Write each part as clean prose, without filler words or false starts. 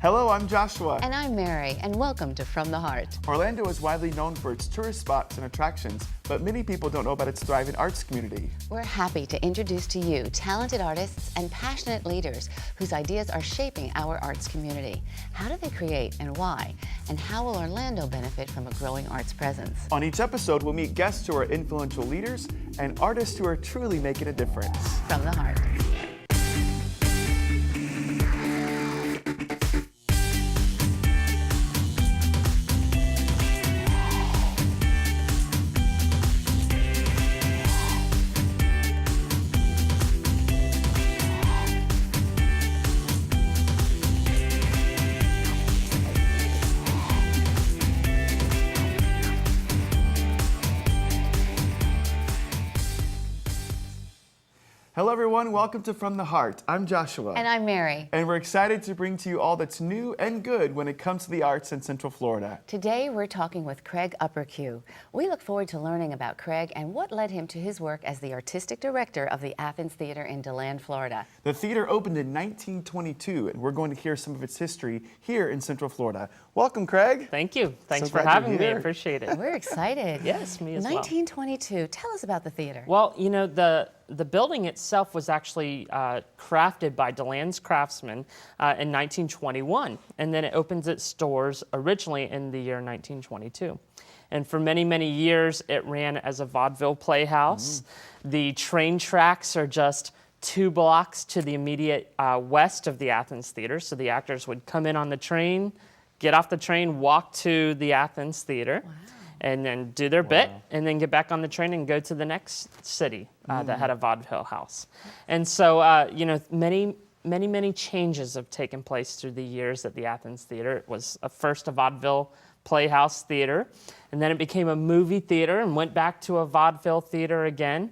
Hello, I'm Joshua. And I'm Mary, and welcome to From the Heart. Orlando is widely known for its tourist spots and attractions, but many people don't know about its thriving arts community. We're happy to introduce to you talented artists and passionate leaders whose ideas are shaping our arts community. How do they create and why? And how will Orlando benefit from a growing arts presence? On each episode, we'll meet guests who are influential leaders and artists who are truly making a difference. From the Heart. Hello, everyone. Welcome to From the Heart. I'm Joshua. And I'm Mary. And we're excited to bring to you all that's new and good when it comes to the arts in Central Florida. Today, we're talking with Craig Uppercue. We look forward to learning about Craig and what led him to his work as the artistic director of the Athens Theater in DeLand, Florida. The theater opened in 1922, and we're going to hear some of its history here in Central Florida. Welcome, Craig. Thank you. Thanks So for glad having you're me. here. Appreciate it. We're excited. Yes, me as well. 1922. Tell us about the theater. Well, you know, the building itself was actually crafted by DeLand's craftsmen in 1921, and then it opens its doors originally in the year 1922. And for many, many years, it ran as a vaudeville playhouse. The train tracks are just 2 blocks to the immediate west of the Athens Theater, so the actors would come in on the train, get off the train, walk to the Athens Theater. Wow. And then do their bit, and then get back on the train and go to the next city that had a vaudeville house. And so, you know, many changes have taken place through the years at the Athens Theater. It was first a vaudeville playhouse theater, and then it became a movie theater and went back to a vaudeville theater again.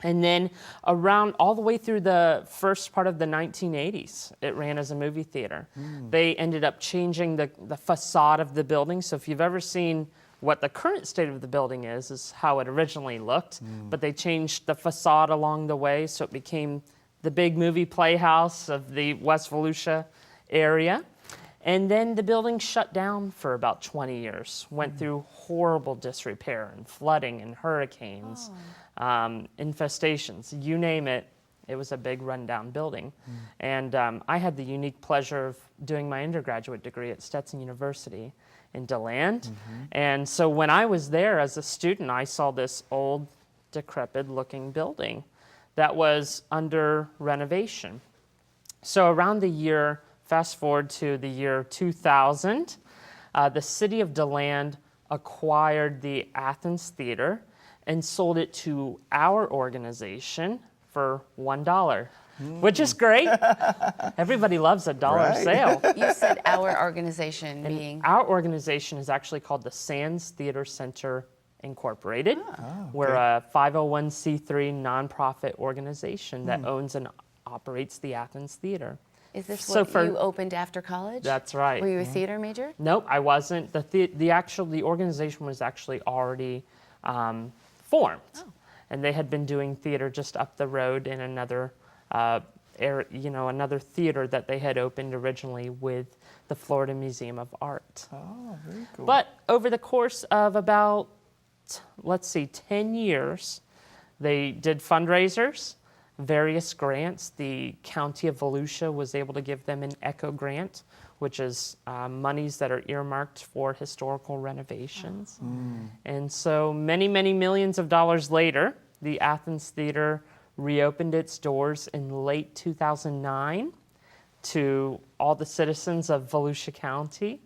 And then around all the way through the first part of the 1980s, it ran as a movie theater. They ended up changing the facade of the building. So if you've ever seen what the current state of the building is how it originally looked, but they changed the facade along the way, so it became the big movie playhouse of the West Volusia area. And then the building shut down for about 20 years, went through horrible disrepair and flooding and hurricanes, infestations, you name it. It was a big rundown building. And I had the unique pleasure of doing my undergraduate degree at Stetson University in DeLand. And so when I was there as a student, I saw this old, decrepit looking building that was under renovation. So around the year, fast forward to the year 2000, the city of DeLand acquired the Athens Theater and sold it to our organization for $1. Which is great. Everybody loves a dollar sale. You said our organization being? Our organization is actually called the Sands Theater Center Incorporated. We're a 501c3 nonprofit organization that owns and operates the Athens Theater. Is this So what you opened after college? That's right. Were you a theater major? Nope, I wasn't. The organization was actually already formed, and they had been doing theater just up the road in another another theater that they had opened originally with the Florida Museum of Art. Oh, very cool. But over the course of about, 10 years, they did fundraisers, various grants. The County of Volusia was able to give them an ECHO grant, which is monies that are earmarked for historical renovations. And so many, many millions of dollars later, the Athens Theater reopened its doors in late 2009 to all the citizens of Volusia County,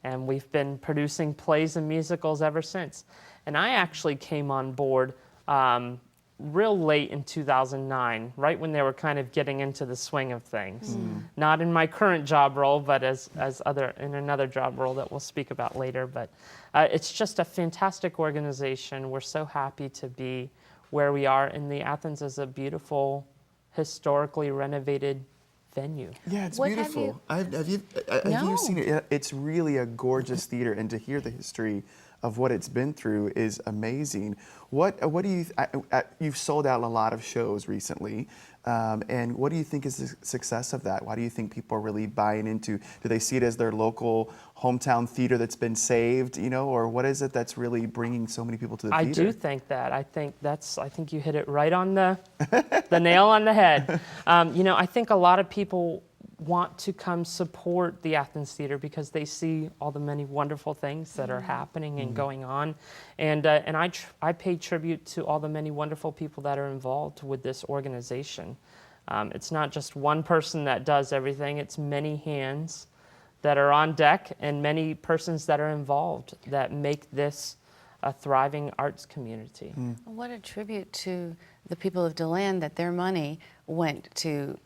and we've been producing plays and musicals ever since. And I actually came on board real late in 2009, right when they were kind of getting into the swing of things. Not in my current job role, but in another job role that we'll speak about later. But it's just a fantastic organization. We're so happy to be where we are, and the Athens is a beautiful, historically renovated venue. Yeah, it's What beautiful. Have you No. seen it? It's really a gorgeous theater, and to hear the history of what it's been through is amazing. What do you, you've sold out a lot of shows recently, and what do you think is the success of that? Why do you think people are really buying into, do they see it as their local hometown theater that's been saved, you know, or what is it that's really bringing so many people to the theater? I do think that. I think you hit it right on the nail on the head. You know, I think a lot of people want to come support the Athens Theater because they see all the many wonderful things that are happening and going on, and I pay tribute to all the many wonderful people that are involved with this organization. It's not just one person that does everything; it's many hands that are on deck and many persons that are involved that make this a thriving arts community. What a tribute to the people of DeLand that their money went to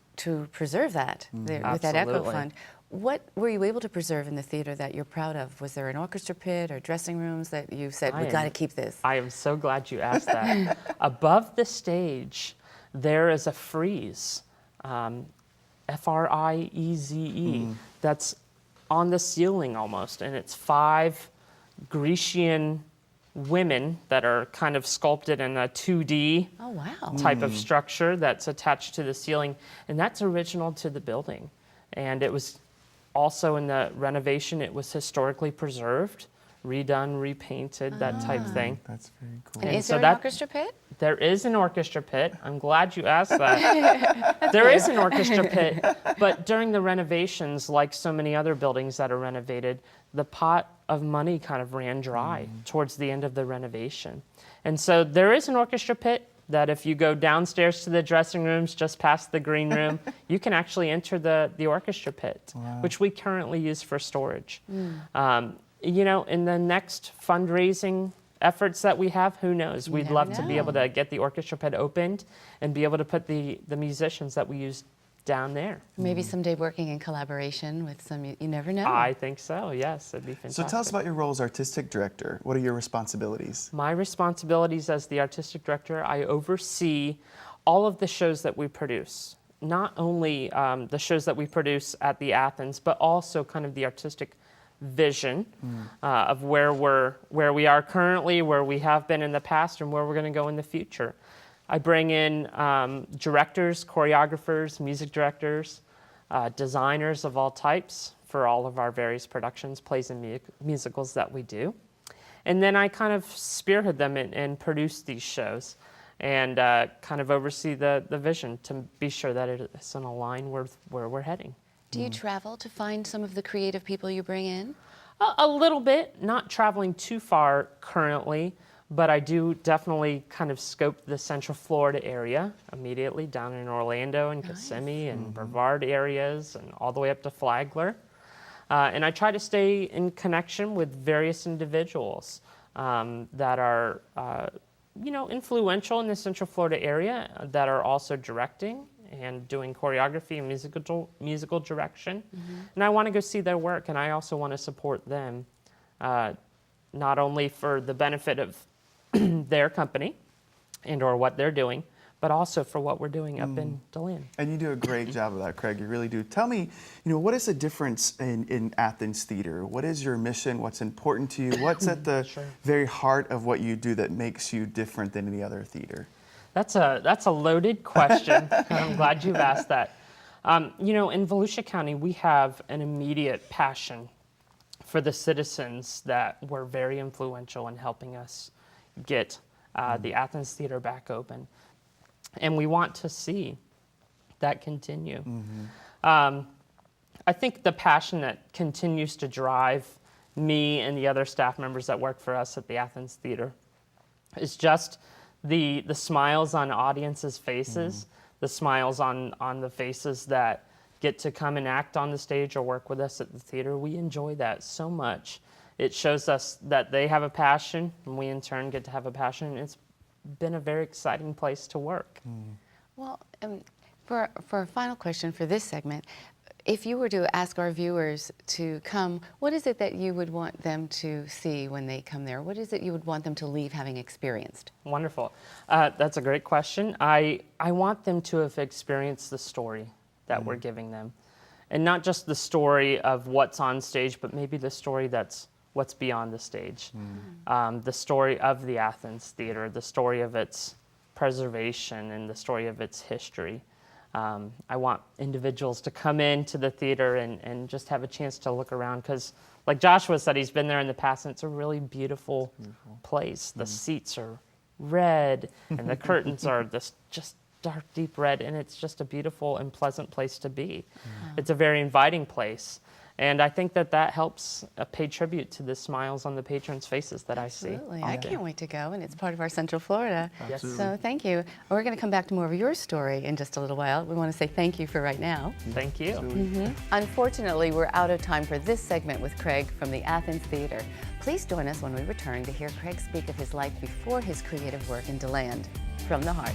preserve that with that Echo Absolutely. Fund. What were you able to preserve in the theater that you're proud of? Was there an orchestra pit or dressing rooms that you said, we got to keep this? I am so glad you asked that. Above the stage, there is a frieze, F-R-I-E-Z-E, that's on the ceiling almost, and it's 5 Grecian women that are kind of sculpted in a 2D Oh, wow. type of structure that's attached to the ceiling, and that's original to the building. And it was also in the renovation, it was historically preserved, redone, repainted, that type thing. That's very cool. And And is so there an that- orchestra pit? There is an orchestra pit. I'm glad you asked that. There is an orchestra pit, but during the renovations, like so many other buildings that are renovated, the pot of money kind of ran dry towards the end of the renovation. And so there is an orchestra pit that if you go downstairs to the dressing rooms, just past the green room, you can actually enter the orchestra pit, which we currently use for storage. You know, in the next fundraising efforts that we have, who knows? We'd never love to be able know. to get the orchestra pit opened and be able to put the musicians that we use down there. Maybe someday working in collaboration with some, you never know. I think so, yes, it'd be fantastic. So tell us about your role as artistic director. What are your responsibilities? My responsibilities as the artistic director, I oversee all of the shows that we produce. Not only the shows that we produce at the Athens, but also kind of the artistic vision of where we are currently, where we have been in the past, and where we're going to go in the future. I bring in directors, choreographers, music directors, designers of all types for all of our various productions, plays, and musicals that we do. And then I kind of spearhead them and produce these shows and kind of oversee the vision to be sure that it's in a line with where we're heading. Do you travel to find some of the creative people you bring in? A little bit, not traveling too far currently, but I do definitely kind of scope the Central Florida area immediately, down in Orlando and Kissimmee and Brevard areas and all the way up to Flagler. And I try to stay in connection with various individuals that are, you know, influential in the Central Florida area that are also directing and doing choreography and musical direction. And I want to go see their work, and I also want to support them, not only for the benefit of their company and or what they're doing, but also for what we're doing up in DeLand. And you do a great job of that, Craig. You really do. Tell me, you know, what is the difference in Athens Theater? What is your mission? What's important to you? What's at the very heart of what you do that makes you different than any other theater? That's a loaded question, and I'm glad you've asked that. You know, in Volusia County, we have an immediate passion for the citizens that were very influential in helping us get the Athens Theater back open. And we want to see that continue. I think the passion that continues to drive me and the other staff members that work for us at the Athens Theater is just the smiles on audiences' faces, the smiles on the faces that get to come and act on the stage or work with us at the theater. We enjoy that so much. It shows us that they have a passion, and we in turn get to have a passion. It's been a very exciting place to work. Well, for a final question for this segment, if you were to ask our viewers to come, what is it that you would want them to see when they come there? What is it you would want them to leave having experienced? Wonderful. That's a great question. I want them to have experienced the story that we're giving them. And not just the story of what's on stage, but maybe the story that's what's beyond the stage. The story of the Athens Theater, the story of its preservation and the story of its history. I want individuals to come into the theater and just have a chance to look around, because like Joshua said, he's been there in the past, and it's a really beautiful place. The seats are red and the curtains are this just dark, deep red, and it's just a beautiful and pleasant place to be. It's a very inviting place. And I think that helps pay tribute to the smiles on the patrons' faces that I see. Absolutely. I can't wait to go, and it's part of our Central Florida. Yes. So thank you. We're going to come back to more of your story in just a little while. We want to say thank you for right now. Thank you. Unfortunately, we're out of time for this segment with Craig from the Athens Theater. Please join us when we return to hear Craig speak of his life before his creative work in DeLand. From the Heart.